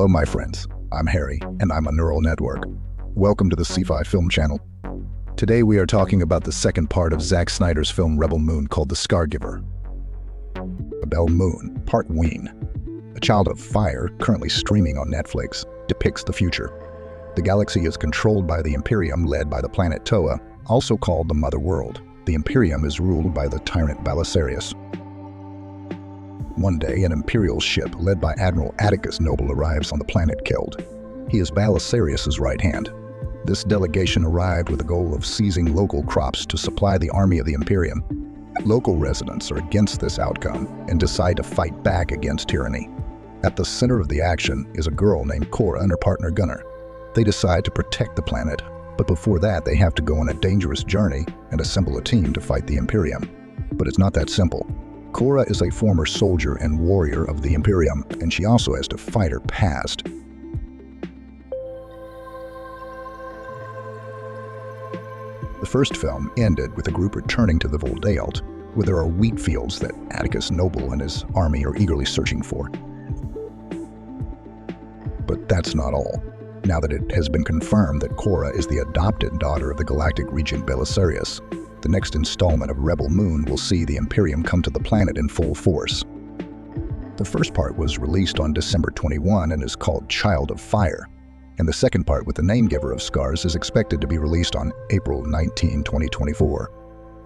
Hello my friends, I'm Harry and I'm a neural network. Welcome to the SCIFI film channel. Today we are talking about the second part of Zack Snyder's film Rebel Moon called The Scargiver. Rebel Moon, Part Ween, a child of fire currently streaming on Netflix, depicts the future. The galaxy is controlled by the Imperium led by the planet Toa, also called the Mother World. The Imperium is ruled by the tyrant Balisarius. One day, an Imperial ship led by Admiral Atticus Noble arrives on the planet Keld. He is Balisarius' right hand. This delegation arrived with the goal of seizing local crops to supply the army of the Imperium. Local residents are against this outcome and decide to fight back against tyranny. At the center of the action is a girl named Cora and her partner Gunnar. They decide to protect the planet, but before that they have to go on a dangerous journey and assemble a team to fight the Imperium. But it's not that simple. Cora is a former soldier and warrior of the Imperium, and she also has to fight her past. The first film ended with the group returning to the Boutella, where there are wheat fields that Atticus Noble and his army are eagerly searching for. But that's not all. Now that it has been confirmed that Cora is the adopted daughter of the galactic regent Balisarius, the next installment of Rebel Moon will see the Imperium come to the planet in full force. The first part was released on December 21 and is called Child of Fire, and the second part with the name giver of Scars is expected to be released on April 19, 2024.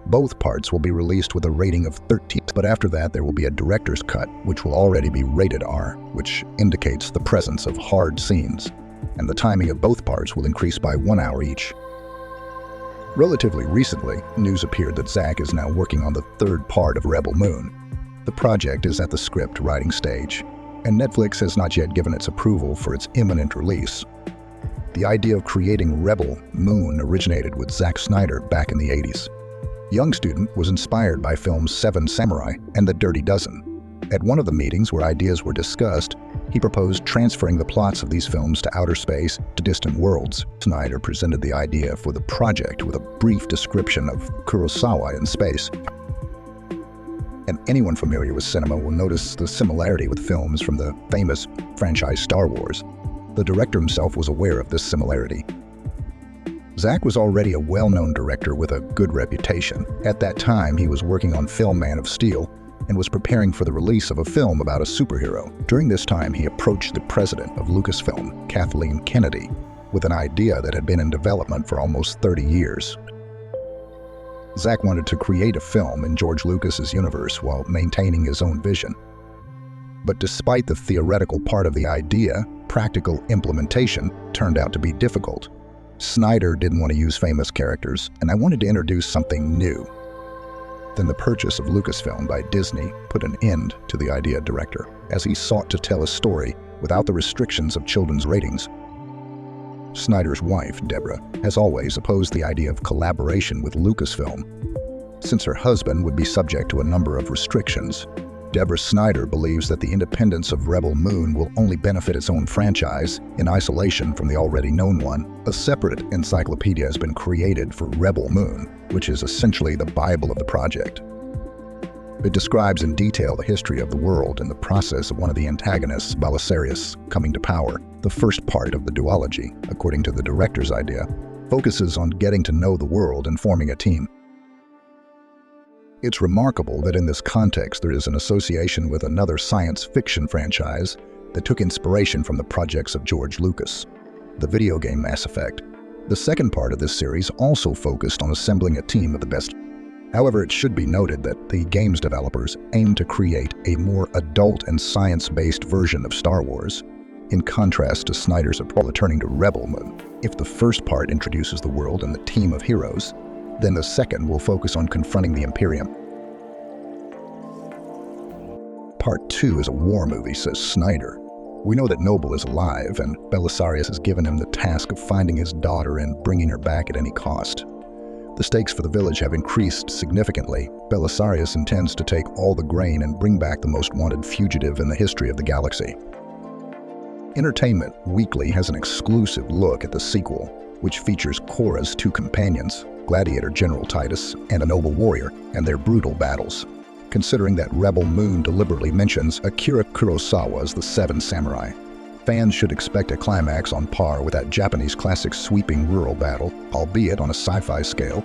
Both parts will be released with a rating of 13, but after that there will be a director's cut which will already be rated R, which indicates the presence of hard scenes, and the timing of both parts will increase by 1 hour each. Relatively recently, news appeared that Zack is now working on the third part of Rebel Moon. The project is at the script writing stage, and Netflix has not yet given its approval for its imminent release. The idea of creating Rebel Moon originated with Zack Snyder back in the 80s. Young Student was inspired by films Seven Samurai and The Dirty Dozen. At one of the meetings where ideas were discussed, he proposed transferring the plots of these films to outer space, to distant worlds. Snyder presented the idea for the project with a brief description of Kurosawa in space. And anyone familiar with cinema will notice the similarity with films from the famous franchise Star Wars. The director himself was aware of this similarity. Zack was already a well-known director with a good reputation. At that time, he was working on film Man of Steel, and was preparing for the release of a film about a superhero. During this time, he approached the president of Lucasfilm, Kathleen Kennedy, with an idea that had been in development for almost 30 years. Zack wanted to create a film in George Lucas's universe while maintaining his own vision. But despite the theoretical part of the idea, practical implementation turned out to be difficult. Snyder didn't want to use famous characters, and I wanted to introduce something new. Then the purchase of Lucasfilm by Disney put an end to the idea director, as he sought to tell a story without the restrictions of children's ratings. Snyder's wife, Deborah, has always opposed the idea of collaboration with Lucasfilm, since her husband would be subject to a number of restrictions. Deborah Snyder believes that the independence of Rebel Moon will only benefit its own franchise in isolation from the already known one. A separate encyclopedia has been created for Rebel Moon, which is essentially the Bible of the project. It describes in detail the history of the world and the process of one of the antagonists, Balisarius, coming to power. The first part of the Duology, according to the director's idea, focuses on getting to know the world and forming a team. It's remarkable that in this context there is an association with another science fiction franchise that took inspiration from the projects of George Lucas, the video game Mass Effect. The second part of this series also focused on assembling a team of the best. However, it should be noted that the game's developers aim to create a more adult and science-based version of Star Wars, in contrast to Snyder's approach returning to Rebel Moon. If the first part introduces the world and the team of heroes, then the second will focus on confronting the Imperium. Part 2 is a war movie, says Snyder. We know that Noble is alive, and Balisarius has given him the task of finding his daughter and bringing her back at any cost. The stakes for the village have increased significantly. Balisarius intends to take all the grain and bring back the most wanted fugitive in the history of the galaxy. Entertainment Weekly has an exclusive look at the sequel, which features Cora's two companions, Gladiator General Titus and a noble warrior, and their brutal battles. Considering that Rebel Moon deliberately mentions Akira Kurosawa's The Seven Samurai, Fans should expect a climax on par with that Japanese classic sweeping rural battle, albeit on a sci-fi scale.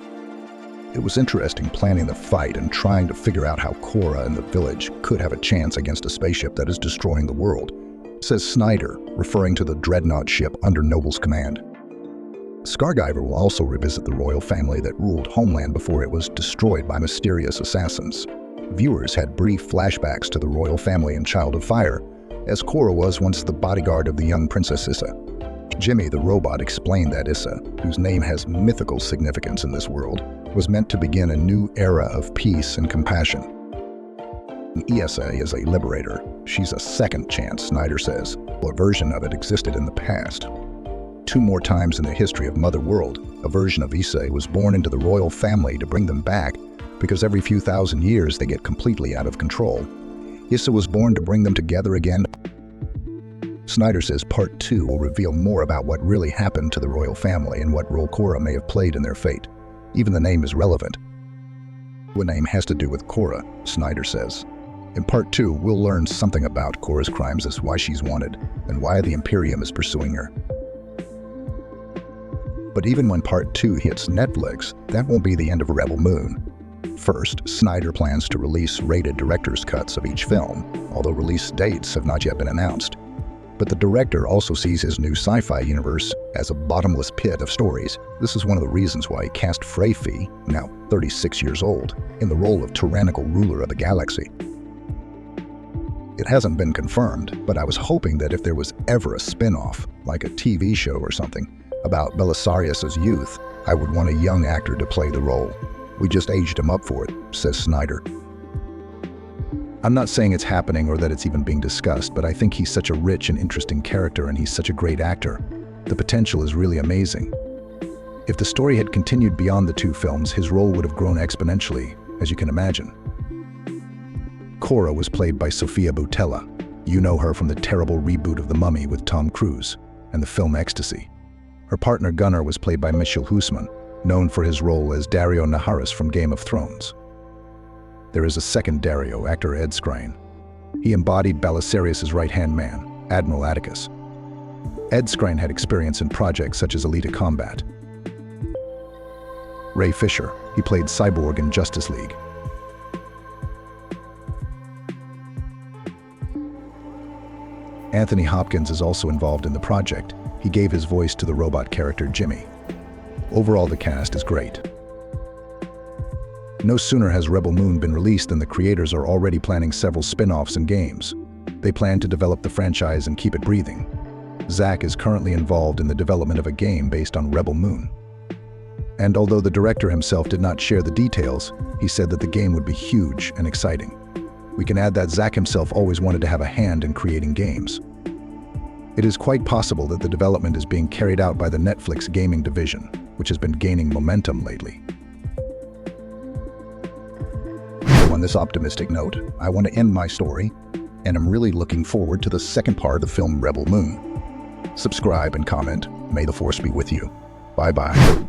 It was interesting planning the fight and trying to figure out how Korra and the village could have a chance against a spaceship that is destroying the world, says Snyder, referring to the dreadnought ship under Noble's command. Scargiver will also revisit the royal family that ruled Homeland before it was destroyed by mysterious assassins. Viewers had brief flashbacks to the royal family in Child of Fire, as Korra was once the bodyguard of the young Princess Issa. Jimmy the robot explained that Issa, whose name has mythical significance in this world, was meant to begin a new era of peace and compassion. ESA is a liberator. She's a second chance, Snyder says. A version of it existed in the past. 2 more times in the history of Mother World, a version of Issa was born into the royal family to bring them back, because every few thousand years they get completely out of control. Issa was born to bring them together again. Snyder says Part 2 will reveal more about what really happened to the royal family and what role Korra may have played in their fate. Even the name is relevant. The name has to do with Korra, Snyder says. In Part 2, we'll learn something about Korra's crimes, as why she's wanted, and why the Imperium is pursuing her. But even when Part 2 hits Netflix, that won't be the end of Rebel Moon. First, Snyder plans to release rated director's cuts of each film, although release dates have not yet been announced. But the director also sees his new sci-fi universe as a bottomless pit of stories. This is one of the reasons why he cast Freyfi, now 36 years old, in the role of tyrannical ruler of the galaxy. It hasn't been confirmed, but I was hoping that if there was ever a spin-off, like a TV show or something, about Balisarius' youth, I would want a young actor to play the role. We just aged him up for it, says Snyder. I'm not saying it's happening or that it's even being discussed, but I think he's such a rich and interesting character and he's such a great actor. The potential is really amazing. If the story had continued beyond the 2 films, his role would have grown exponentially, as you can imagine. Korra was played by Sofia Boutella. You know her from the terrible reboot of The Mummy with Tom Cruise and the film Ecstasy. Her partner Gunnar was played by Michiel Huisman, known for his role as Dario Naharis from Game of Thrones. There is a second Dario, actor Ed Skrein. He embodied Balisarius' right-hand man, Admiral Atticus. Ed Skrein had experience in projects such as Elite Combat. Ray Fisher, he played Cyborg in Justice League. Anthony Hopkins is also involved in the project. He gave his voice to the robot character Jimmy. Overall, the cast is great. No sooner has Rebel Moon been released than the creators are already planning several spin-offs and games. They plan to develop the franchise and keep it breathing. Zack is currently involved in the development of a game based on Rebel Moon. And although the director himself did not share the details, he said that the game would be huge and exciting. We can add that Zack himself always wanted to have a hand in creating games. It is quite possible that the development is being carried out by the Netflix gaming division, which has been gaining momentum lately. On this optimistic note, I want to end my story, and I'm really looking forward to the second part of the film Rebel Moon. Subscribe and comment. May the Force be with you. Bye-bye.